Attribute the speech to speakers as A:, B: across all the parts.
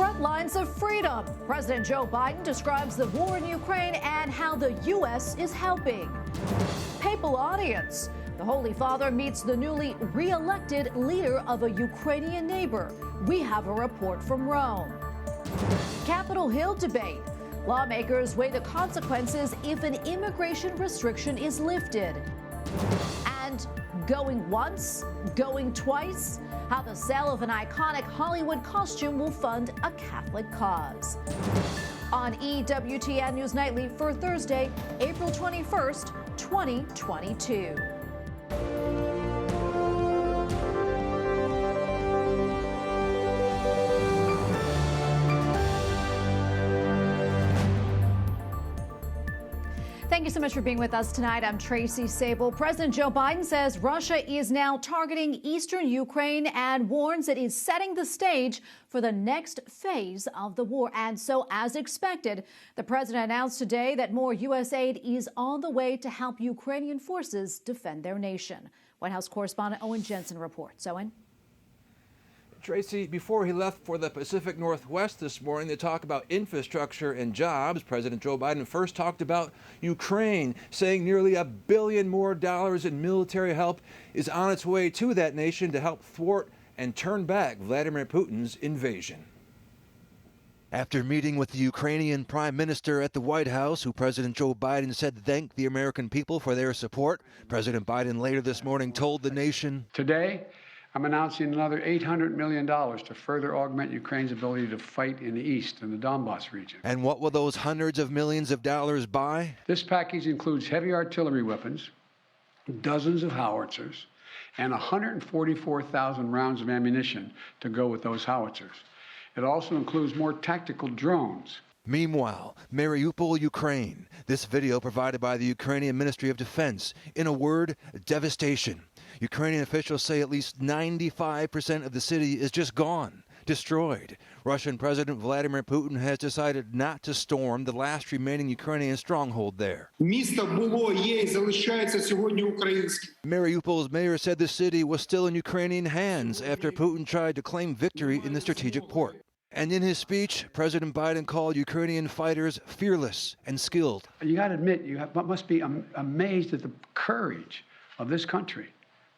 A: front lines of freedom. President Joe Biden describes the war in Ukraine and how the U.S. is helping. Papal audience. The Holy Father meets the newly re-elected leader of a Ukrainian neighbor. We have a report from Rome. Capitol Hill debate. Lawmakers weigh the consequences if an immigration restriction is lifted. And going once, going twice? How the sale of an iconic Hollywood costume will fund a Catholic cause. On EWTN News Nightly for Thursday, April 21st, 2022. Thank you so much for being with us tonight. I'm Tracy Sable. President Joe Biden says Russia is now targeting eastern Ukraine and warns it is setting the stage for the next phase of the war. And so, as expected, the president announced today that more U.S. aid is on the way to help Ukrainian forces defend their nation. White House correspondent Owen Jensen reports. Owen?
B: Tracy, before he left for the Pacific Northwest this morning to talk about infrastructure and jobs, President Joe Biden first talked about Ukraine, saying nearly $1 billion more in military help is on its way to that nation to help thwart and turn back Vladimir Putin's invasion. After meeting with the Ukrainian Prime Minister at the White House, who President Joe Biden said thanked the American people for their support, President Biden later this morning told the nation,
C: "Today, I'm announcing another $800 million to further augment Ukraine's ability to fight in the east, in the Donbas region."
B: And what will those hundreds of millions of dollars buy?
C: This package includes heavy artillery weapons, dozens of howitzers, and 144,000 rounds of ammunition to go with those howitzers. It also includes more tactical drones.
B: Meanwhile, Mariupol, Ukraine. This video provided by the Ukrainian Ministry of Defense. In a word, devastation. Ukrainian officials say at least 95% of the city is just gone, destroyed. Russian President Vladimir Putin has decided not to storm the last remaining Ukrainian stronghold there. Mariupol's mayor said the city was still in Ukrainian hands after Putin tried to claim victory in the strategic port. And in his speech, President Biden called Ukrainian fighters fearless and skilled.
C: You got to admit, must be amazed at the courage of this country,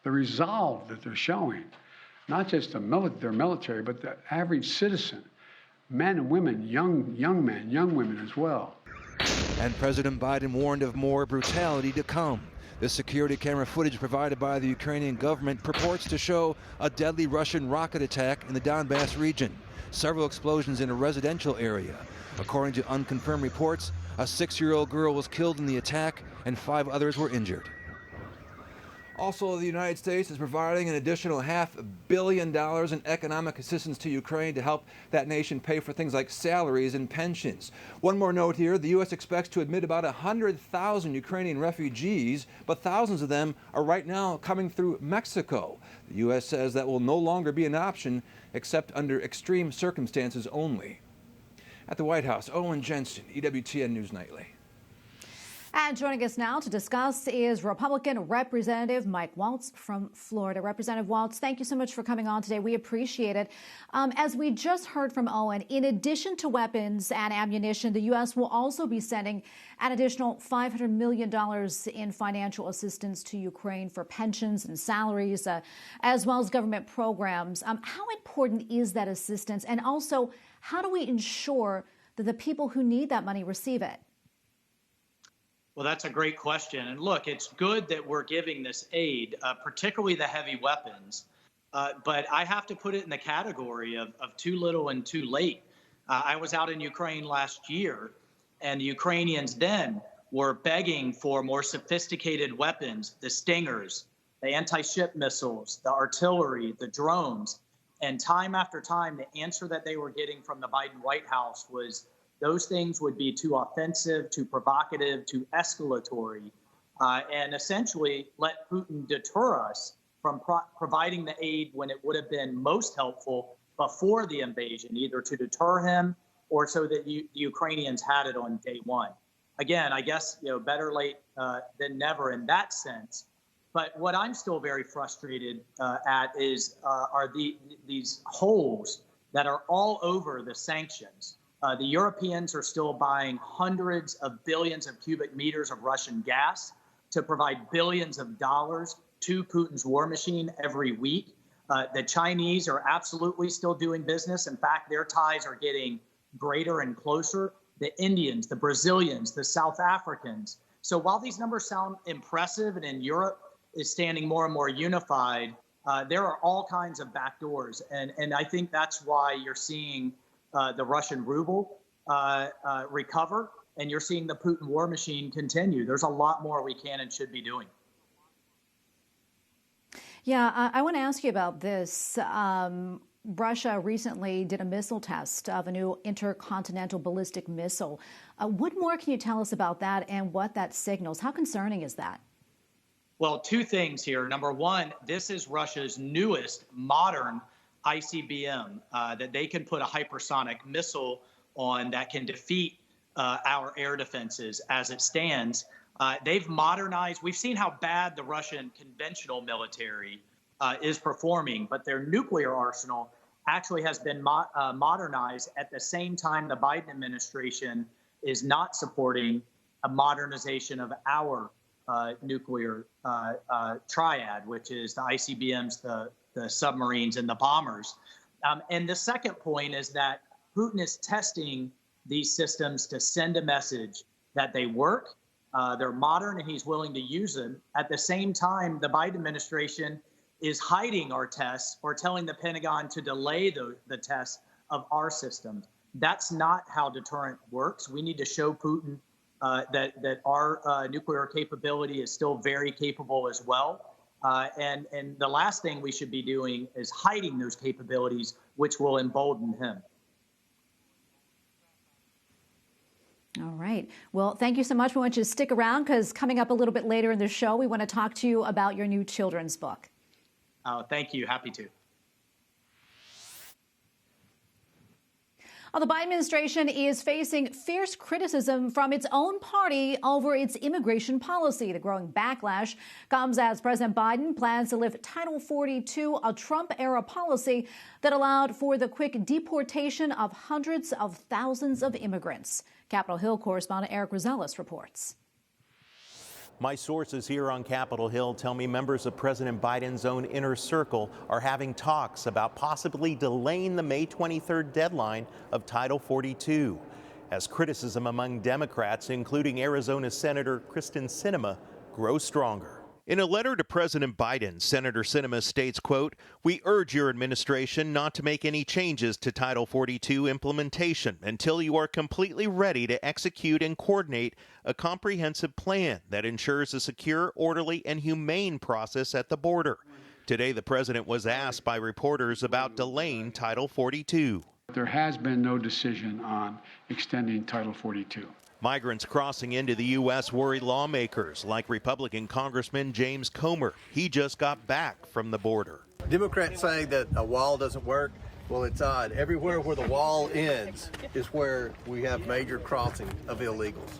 C: the resolve that they're showing, not just their military, but the average citizen, men and women, young men, young women as well.
B: And President Biden warned of more brutality to come. The security camera footage provided by the Ukrainian government purports to show a deadly Russian rocket attack in the Donbas region. Several explosions in a residential area. According to unconfirmed reports, a 6-year-old girl was killed in the attack and 5 others were injured. Also, the United States is providing an additional $500 million in economic assistance to Ukraine to help that nation pay for things like salaries and pensions. One more note here, the U.S. expects to admit about 100,000 Ukrainian refugees, but thousands of them are right now coming through Mexico. The U.S. says that will no longer be an option except under extreme circumstances only. At the White House, Owen Jensen, EWTN News Nightly.
A: And joining us now to discuss is Republican Representative Mike Waltz from Florida. Representative Waltz, thank you so much for coming on today. We appreciate it. As we just heard from Owen, in addition to weapons and ammunition, the U.S. will also be sending an additional $500 million in financial assistance to Ukraine for pensions and salaries, as well as government programs. How important is that assistance? And also, how do we ensure that the people who need that money receive it?
D: Well, that's a great question. And look, it's good that we're giving this aid, particularly the heavy weapons. But I have to put it in the category of too little and too late. I was out in Ukraine last year, and the Ukrainians then were begging for more sophisticated weapons, the Stingers, the anti-ship missiles, the artillery, the drones. And time after time, the answer that they were getting from the Biden White House was those things would be too offensive, too provocative, too escalatory, and essentially let Putin deter us from providing the aid when it would have been most helpful before the invasion, either to deter him or so that the Ukrainians had it on day one. Again, I guess better late than never in that sense. But what I'm still very frustrated at is are these holes that are all over the sanctions. The Europeans are still buying hundreds of billions of cubic meters of Russian gas to provide billions of dollars to Putin's war machine every week. The Chinese are absolutely still doing business. In fact, their ties are getting greater and closer. The Indians, the Brazilians, the South Africans. So while these numbers sound impressive and in Europe is standing more and more unified, there are all kinds of backdoors. And I think that's why you're seeing the Russian ruble recover, and you're seeing the Putin war machine continue. There's a lot more we can and should be doing.
A: Yeah, I want to ask you about this. Russia recently did a missile test of a new intercontinental ballistic missile. What more can you tell us about that and what that signals? How concerning is that?
D: Well, two things here. Number one, this is Russia's newest modern ICBM that they can put a hypersonic missile on that can defeat our air defenses as it stands. They've modernized. We've seen how bad the Russian conventional military is performing, but their nuclear arsenal actually has been modernized at the same time the Biden administration is not supporting a modernization of our nuclear triad, which is the ICBMs, the submarines, and the bombers. And the second point is that Putin is testing these systems to send a message that they work, they're modern, and he's willing to use them. At the same time, the Biden administration is hiding our tests or telling the Pentagon to delay the tests of our systems. That's not how deterrent works. We need to show Putin that our nuclear capability is still very capable as well. And the last thing we should be doing is hiding those capabilities, which will embolden him.
A: All right. Well, thank you so much. We want you to stick around because coming up a little bit later in the show, we want to talk to you about your new children's book.
D: Thank you. Happy to.
A: The Biden administration is facing fierce criticism from its own party over its immigration policy. The growing backlash comes as President Biden plans to lift Title 42, a Trump-era policy that allowed for the quick deportation of hundreds of thousands of immigrants. Capitol Hill correspondent Eric Rosales reports.
E: My sources here on Capitol Hill tell me members of President Biden's own inner circle are having talks about possibly delaying the May 23rd deadline of Title 42, as criticism among Democrats, including Arizona Senator Kristen Sinema, grows stronger. In a letter to President Biden, Senator Sinema states, quote, "We urge your administration not to make any changes to Title 42 implementation until you are completely ready to execute and coordinate a comprehensive plan that ensures a secure, orderly, and humane process at the border." Today, the president was asked by reporters about delaying Title 42.
C: There has been no decision on extending Title 42.
E: Migrants crossing into the U.S. worry lawmakers, like Republican Congressman James Comer. He just got back from the border.
F: Democrats say that a wall doesn't work. Well, it's odd. Everywhere where the wall ends is where we have major crossing of illegals.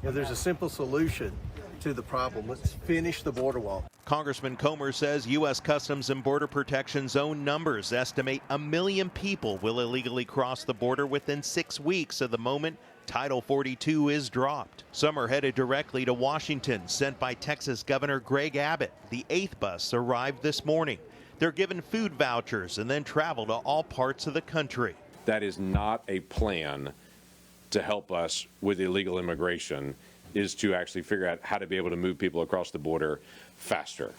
F: You know, there's a simple solution to the problem. Let's finish the border wall.
E: Congressman Comer says U.S. Customs and Border Protection's own numbers estimate 1 million people will illegally cross the border within 6 weeks of the moment Title 42 is dropped. Some are headed directly to Washington, sent by Texas Governor Greg Abbott. The 8th bus arrived this morning. They're given food vouchers and then travel to all parts of the country.
G: That is not a plan to help us with illegal immigration, is to actually figure out how to be able to move people across the border faster.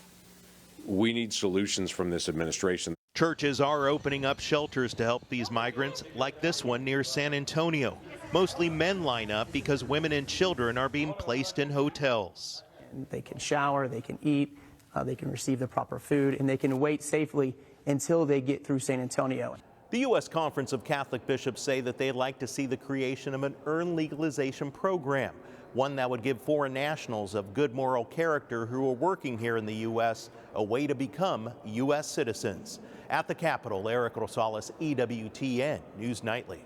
G: We need solutions from this administration.
E: Churches are opening up shelters to help these migrants, like this one near San Antonio. Mostly men line up because women and children are being placed in hotels.
H: They can shower, they can eat, they can receive the proper food, and they can wait safely until they get through San Antonio.
E: The U.S. Conference of Catholic Bishops say that they'd like to see the creation of an earned legalization program, one that would give foreign nationals of good moral character who are working here in the U.S. a way to become U.S. citizens. At the Capitol, Eric Rosales, EWTN News Nightly.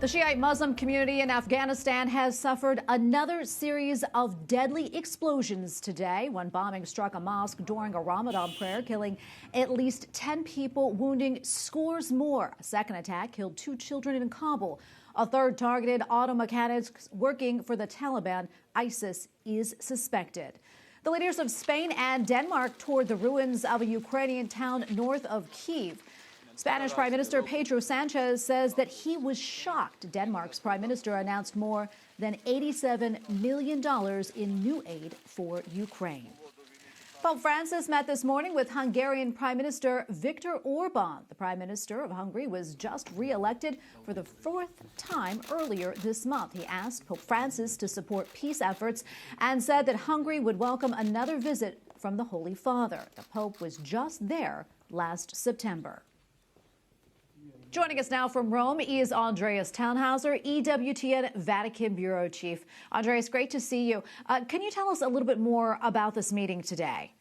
A: The Shiite Muslim community in Afghanistan has suffered another series of deadly explosions today. One bombing struck a mosque during a Ramadan prayer, killing at least 10 people, wounding scores more. A second attack killed 2 children in Kabul. A third targeted auto mechanics working for the Taliban. ISIS is suspected. The leaders of Spain and Denmark toured the ruins of a Ukrainian town north of Kyiv. Spanish Prime Minister Pedro Sanchez says that he was shocked. Denmark's Prime Minister announced more than $87 million in new aid for Ukraine. Pope Francis met this morning with Hungarian Prime Minister Viktor Orban. The Prime Minister of Hungary was just re-elected for the 4th time earlier this month. He asked Pope Francis to support peace efforts and said that Hungary would welcome another visit from the Holy Father. The Pope was just there last September. Joining us now from Rome is Andreas Thonhauser, EWTN Vatican Bureau Chief. Andreas, great to see you. Can you tell us a little bit more about this meeting today?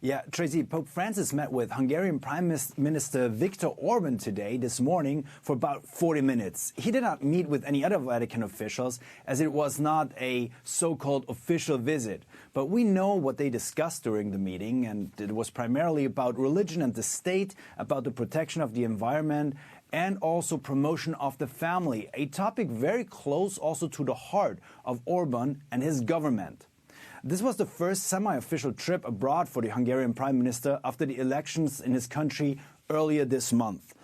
I: Yeah, Tracy, Pope Francis met with Hungarian Prime Minister Viktor Orban today, this morning, for about 40 minutes. He did not meet with any other Vatican officials, as it was not a so-called official visit. But we know what they discussed during the meeting, and it was primarily about religion and the state, about the protection of the environment, and also promotion of the family, a topic very close also to the heart of Orban and his government. This was the first semi-official trip abroad for the Hungarian Prime Minister after the elections in his country earlier this month.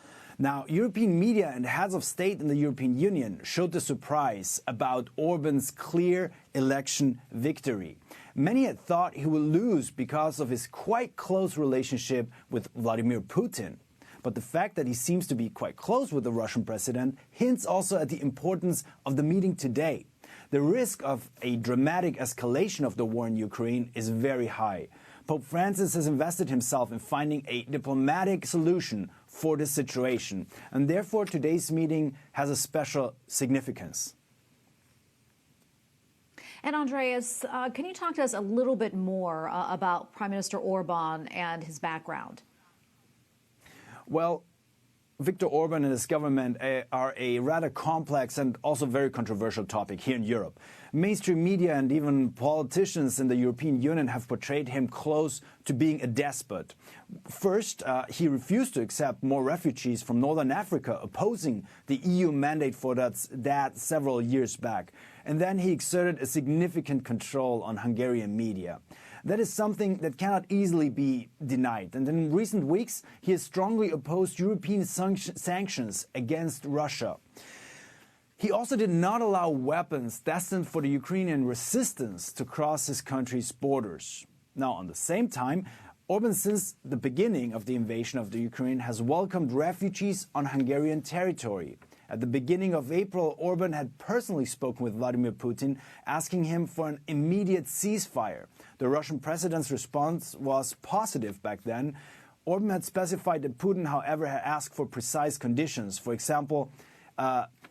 I: Now, European media and heads of state in the European Union showed the surprise about Orban's clear election victory. Many had thought he would lose because of his quite close relationship with Vladimir Putin. But the fact that he seems to be quite close with the Russian president hints also at the importance of the meeting today. The risk of a dramatic escalation of the war in Ukraine is very high. Pope Francis has invested himself in finding a diplomatic solution for this situation, and therefore today's meeting has a special significance.
A: And Andreas, can you talk to us a little bit more about Prime Minister Orban and his background?
I: Well, Viktor Orban and his government are a rather complex and also very controversial topic here in Europe. Mainstream media and even politicians in the European Union have portrayed him close to being a despot. First, he refused to accept more refugees from Northern Africa, opposing the EU mandate for that several years back. And then he exerted a significant control on Hungarian media. That is something that cannot easily be denied. And in recent weeks, he has strongly opposed European sanctions against Russia. He also did not allow weapons destined for the Ukrainian resistance to cross his country's borders. Now, at the same time, Orban, since the beginning of the invasion of the Ukraine, has welcomed refugees on Hungarian territory. At the beginning of April, Orban had personally spoken with Vladimir Putin, asking him for an immediate ceasefire. The Russian president's response was positive back then. Orban had specified that Putin, however, had asked for precise conditions. For example,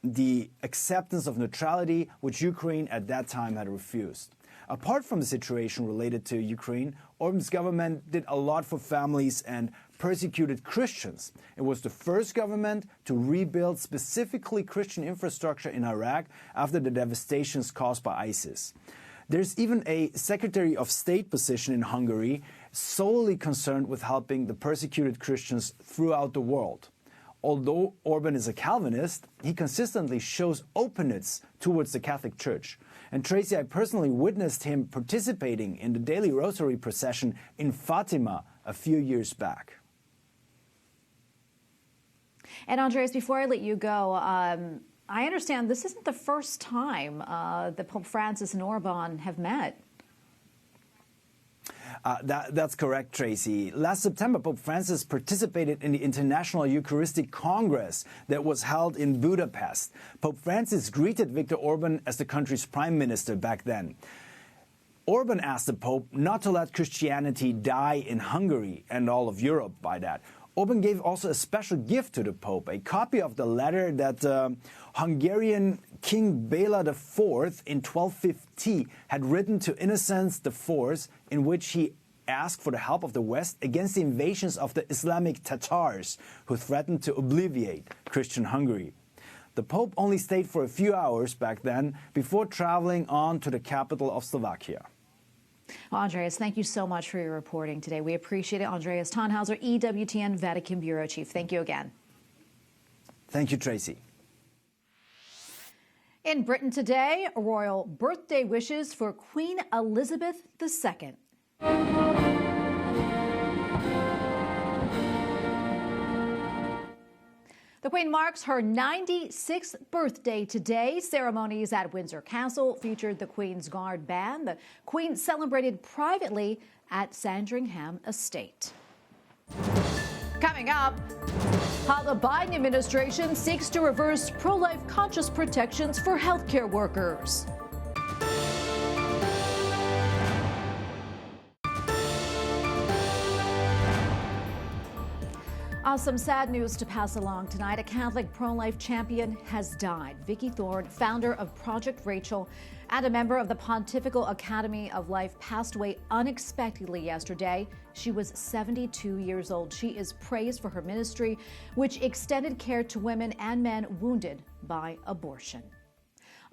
I: the acceptance of neutrality, which Ukraine at that time had refused. Apart from the situation related to Ukraine, Orban's government did a lot for families and persecuted Christians. It was the first government to rebuild specifically Christian infrastructure in Iraq after the devastations caused by ISIS. There's even a Secretary of State position in Hungary solely concerned with helping the persecuted Christians throughout the world. Although Orban is a Calvinist, he consistently shows openness towards the Catholic Church. And Tracy, I personally witnessed him participating in the daily rosary procession in Fatima a few years back.
A: And Andreas, before I let you go, I understand this isn't the first time that Pope Francis and Orban have met.
I: That's correct, Tracy. Last September, Pope Francis participated in the International Eucharistic Congress that was held in Budapest. Pope Francis greeted Viktor Orban as the country's prime minister back then. Orban asked the Pope not to let Christianity die in Hungary and all of Europe by that. Orban gave also a special gift to the Pope, a copy of the letter that Hungarian King Bela IV in 1250 had written to Innocent IV, in which he asked for the help of the West against the invasions of the Islamic Tatars, who threatened to obliterate Christian Hungary. The Pope only stayed for a few hours back then before traveling on to the capital of Slovakia.
A: Well, Andreas, thank you so much for your reporting today. We appreciate it. Andreas Thonhauser, EWTN Vatican Bureau Chief. Thank you again.
I: Thank you, Tracy.
A: In Britain today, royal birthday wishes for Queen Elizabeth II. The Queen marks her 96th birthday today. Ceremonies at Windsor Castle featured the Queen's Guard Band. The Queen celebrated privately at Sandringham Estate. Coming up, how the Biden administration seeks to reverse pro-life conscious protections for healthcare workers. Some sad news to pass along tonight. A Catholic pro-life champion has died. Vicky Thorne, founder of Project Rachel and a member of the Pontifical Academy of Life, passed away unexpectedly yesterday. She was 72 years old. She is praised for her ministry, which extended care to women and men wounded by abortion.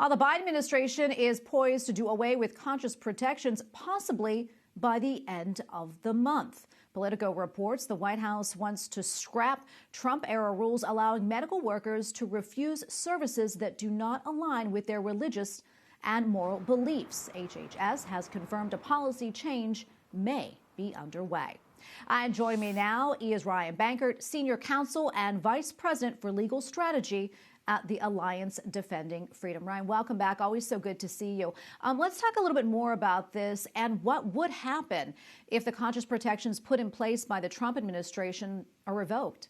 A: The Biden administration is poised to do away with conscious protections, possibly by the end of the month. Politico reports the White House wants to scrap Trump-era rules allowing medical workers to refuse services that do not align with their religious and moral beliefs. HHS has confirmed a policy change may be underway. And joining me now is Ryan Bangert, Senior Counsel and Vice President for Legal Strategy at the Alliance Defending Freedom. Ryan, welcome back. Always so good to see you. Let's talk a little bit more about this and what would happen if the conscious protections put in place by the Trump administration are revoked.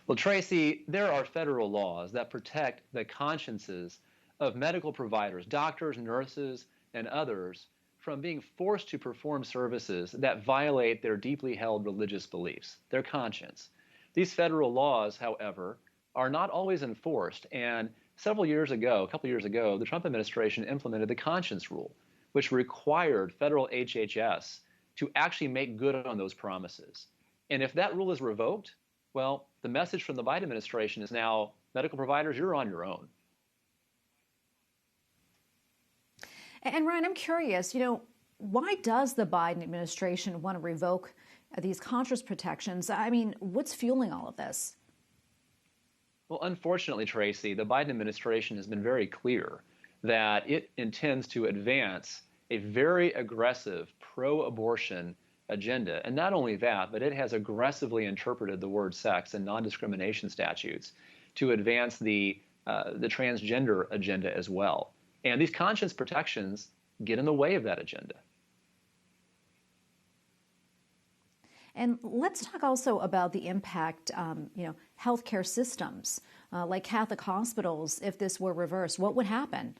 J: Well, Tracy, there are federal laws that protect the consciences of medical providers, doctors, nurses, and others from being forced to perform services that violate their deeply held religious beliefs, their conscience. These federal laws, however, are not always enforced. And a couple years ago, the Trump administration implemented the conscience rule, which required federal HHS to actually make good on those promises. And if that rule is revoked, well, the message from the Biden administration is now, medical providers, you're on your own.
A: And Ryan, I'm curious, why does the Biden administration want to revoke these conscious protections? I mean, what's fueling all of this?
J: Well, unfortunately, Tracy, the Biden administration has been very clear that it intends to advance a very aggressive pro-abortion agenda. And not only that, but it has aggressively interpreted the word sex and non-discrimination statutes to advance the transgender agenda as well. And these conscience protections get in the way of that agenda.
A: And let's talk also about the impact, healthcare systems, like Catholic hospitals. If this were reversed, what would happen?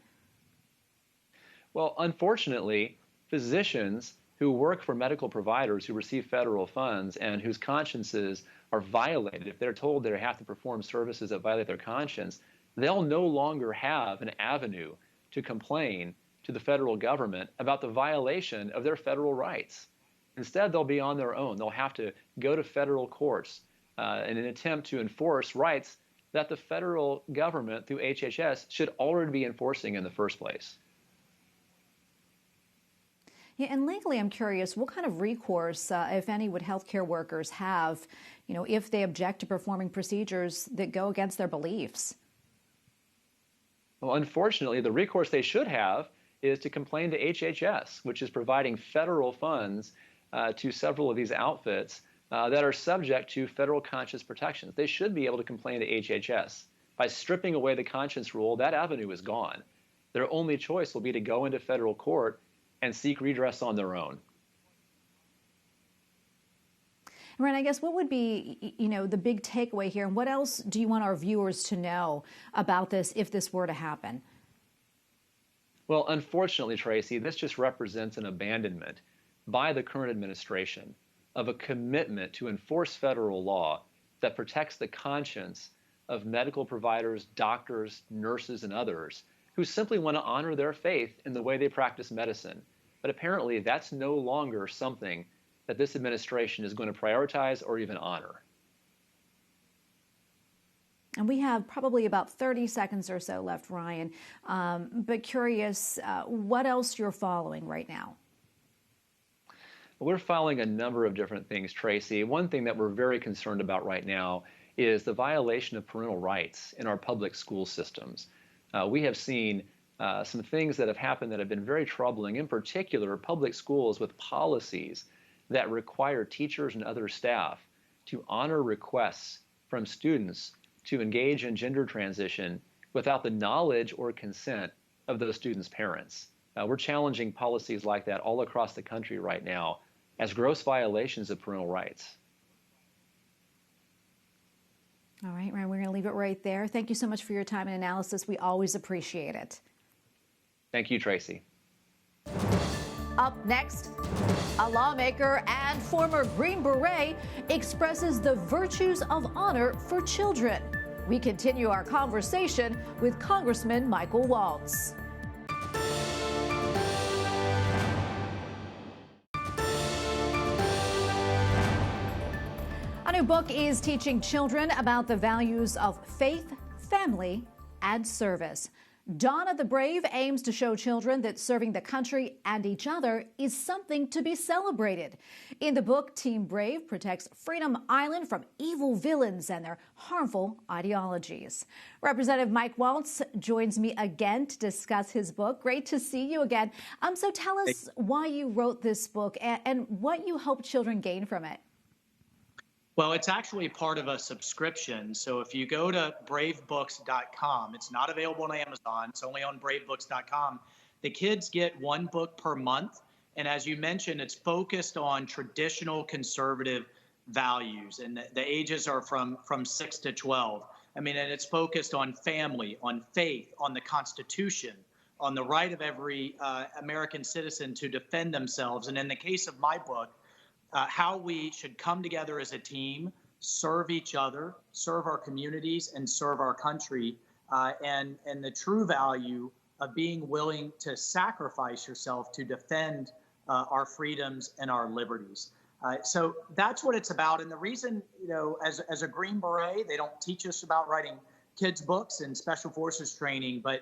J: Well, unfortunately, physicians who work for medical providers who receive federal funds and whose consciences are violated, if they're told they have to perform services that violate their conscience, they'll no longer have an avenue to complain to the federal government about the violation of their federal rights. Instead, they'll be on their own. They'll have to go to federal courts in an attempt to enforce rights that the federal government, through HHS, should already be enforcing in the first place.
A: Yeah, and legally, I'm curious, what kind of recourse, if any, would healthcare workers have, if they object to performing procedures that go against their beliefs?
J: Well, unfortunately, the recourse they should have is to complain to HHS, which is providing federal funds to several of these outfits that are subject to federal conscience protections. They should be able to complain to HHS. By stripping away the conscience rule, that avenue is gone. Their only choice will be to go into federal court and seek redress on their own.
A: Ryan, I guess what would be, the big takeaway here, and what else do you want our viewers to know about this if this were to happen?
J: Well, unfortunately, Tracy, this just represents an abandonment by the current administration of a commitment to enforce federal law that protects the conscience of medical providers, doctors, nurses, and others who simply want to honor their faith in the way they practice medicine. But apparently, that's no longer something that this administration is going to prioritize or even honor.
A: And we have probably about 30 seconds or so left, Ryan. But curious what else you're following right now.
J: We're following a number of different things, Tracy. One thing that we're very concerned about right now is the violation of parental rights in our public school systems. We have seen some things that have happened that have been very troubling, in particular public schools with policies that require teachers and other staff to honor requests from students to engage in gender transition without the knowledge or consent of those students' parents. We're challenging policies like that all across the country right now as gross violations of parental rights.
A: All right, Ryan, we're going to leave it right there. Thank you so much for your time and analysis. We always appreciate it.
J: Thank you, Tracy.
A: Up next, a lawmaker and former Green Beret expresses the virtues of honor for children. We continue our conversation with Congressman Michael Waltz. A new book is teaching children about the values of faith, family, and service. Dawn of the Brave aims to show children that serving the country and each other is something to be celebrated. In the book, Team Brave protects Freedom Island from evil villains and their harmful ideologies. Representative Mike Waltz joins me again to discuss his book. Great to see you again. So tell us why you wrote this book and what you hope children gain from it.
D: Well, it's actually part of a subscription. So if you go to bravebooks.com, it's not available on Amazon. It's only on bravebooks.com. The kids get one book per month. And as you mentioned, it's focused on traditional conservative values. And the ages are from 6 to 12. I mean, and it's focused on family, on faith, on the Constitution, on the right of every American citizen to defend themselves. And in the case of my book, how we should come together as a team, serve each other, serve our communities, and serve our country, and the true value of being willing to sacrifice yourself to defend our freedoms and our liberties. So that's what it's about. And the reason, as a Green Beret, they don't teach us about writing kids' books and Special Forces training, but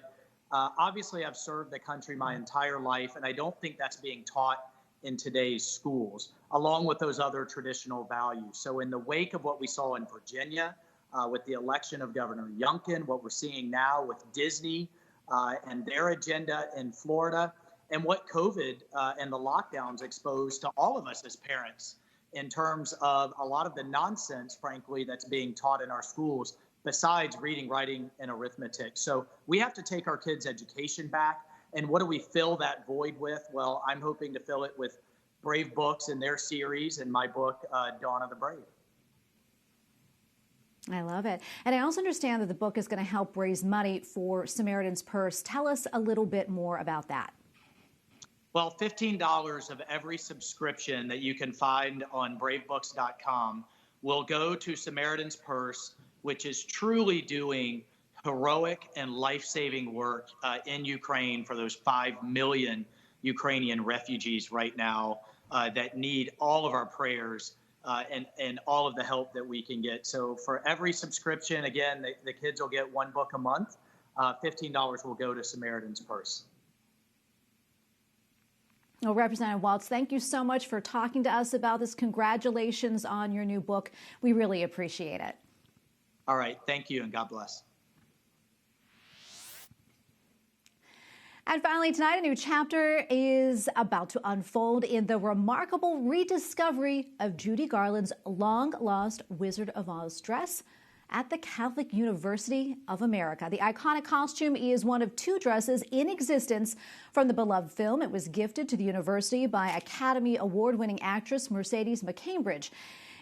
D: obviously I've served the country my entire life, and I don't think that's being taught in today's schools, along with those other traditional values. So in the wake of what we saw in Virginia with the election of Governor Youngkin, what we're seeing now with Disney and their agenda in Florida, and what COVID and the lockdowns exposed to all of us as parents in terms of a lot of the nonsense, frankly, that's being taught in our schools, besides reading, writing, and arithmetic. So we have to take our kids' education back. And what do we fill that void with? Well, I'm hoping to fill it with Brave Books and their series and my book, Dawn of the Brave.
A: I love it. And I also understand that the book is going to help raise money for Samaritan's Purse. Tell us a little bit more about that.
D: Well, $15 of every subscription that you can find on bravebooks.com will go to Samaritan's Purse, which is truly doing heroic and life-saving work in Ukraine for those 5 million Ukrainian refugees right now that need all of our prayers and all of the help that we can get. So for every subscription, again, the kids will get one book a month. $15 will go to Samaritan's Purse.
A: Well, Representative Waltz, thank you so much for talking to us about this. Congratulations on your new book. We really appreciate it.
D: All right. Thank you, and God bless.
A: And finally, tonight, a new chapter is about to unfold in the remarkable rediscovery of Judy Garland's long-lost Wizard of Oz dress at the Catholic University of America. The iconic costume is one of 2 dresses in existence from the beloved film. It was gifted to the university by Academy Award-winning actress Mercedes McCambridge.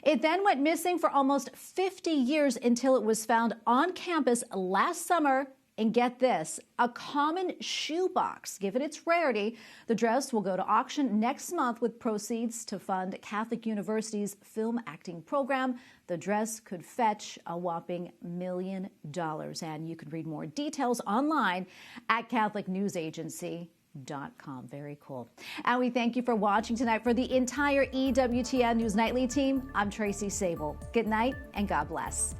A: It then went missing for almost 50 years until it was found on campus last summer. And get this, a common shoebox. Given its rarity, the dress will go to auction next month with proceeds to fund Catholic University's film acting program. The dress could fetch a whopping $1 million. And you can read more details online at CatholicNewsAgency.com. Very cool. And we thank you for watching tonight. For the entire EWTN News Nightly team, I'm Tracy Sable. Good night and God bless.